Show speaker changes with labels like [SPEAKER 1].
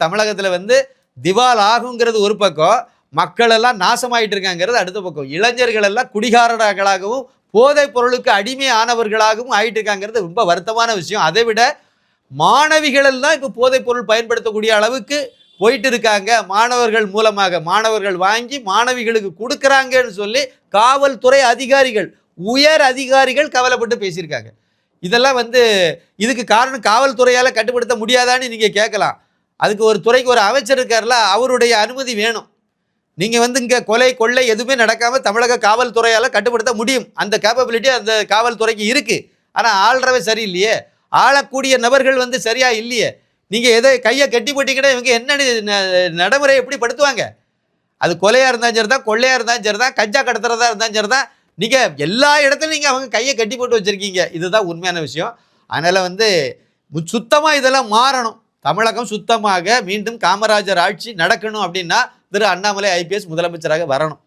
[SPEAKER 1] தமிழகத்தில் வந்து திவால் ஆகுங்கிறது ஒரு பக்கம், மக்கள் எல்லாம் நாசமாயிட்டு இருக்காங்கிறது அடுத்த பக்கம். இளைஞர்கள் எல்லாம் குடிகாரர்களாகவும் போதைப் பொருளுக்கு அடிமை ஆனவர்களாகவும் ஆயிட்டு இருக்காங்கிறது ரொம்ப வருத்தமான விஷயம். அதை விட மாணவிகள் எல்லாம் இப்போ போதைப் பொருள் பயன்படுத்தக்கூடிய அளவுக்கு போயிட்டு இருக்காங்க. மாணவர்கள் மூலமாக மாணவர்கள் வாங்கி மாணவிகளுக்கு கொடுக்குறாங்கன்னு சொல்லி காவல்துறை அதிகாரிகள், உயர் அதிகாரிகள் கவலைப்பட்டு பேசியிருக்காங்க. இதெல்லாம் வந்து இதுக்கு காரணம் காவல்துறையால் கட்டுப்படுத்த முடியாதான்னு நீங்கள் கேட்கலாம். அதுக்கு ஒரு துறைக்கு ஒரு அமைச்சர் இருக்கார்ல, அவருடைய அனுமதி வேணும். நீங்கள் வந்து இங்கே கொலை கொள்ளை எதுவுமே நடக்காமல் தமிழக காவல்துறையால் கட்டுப்படுத்த முடியும். அந்த கேப்பபிலிட்டி அந்த காவல்துறைக்கு இருக்குது. ஆனால் ஆள்றவே சரியில்லையே, ஆளக்கூடிய நபர்கள் வந்து சரியா இல்லையே. நீங்கள் எதை கையை கட்டி போட்டிங்கன்னா இவங்க என்ன நடைமுறை எப்படி படுத்துவாங்க? அது கொலையாக இருந்தாலும் சரி தான், கொள்ளையாக இருந்தாலும் சரி தான், கஞ்சா கடத்துறதா இருந்தாலும் சரி தான், நீங்கள் எல்லா இடத்துலையும் நீங்கள் அவங்க கையை கட்டி போட்டு வச்சுருக்கீங்க. இதுதான் உண்மையான விஷயம். அதனால் வந்து சுத்தமாக இதெல்லாம் மாறணும். தமிழகம் சுத்தமாக மீண்டும் காமராஜர் ஆட்சி நடக்கணும் அப்படின்னா திரு அண்ணாமலை ஐபிஎஸ் முதலமைச்சராக வரணும்.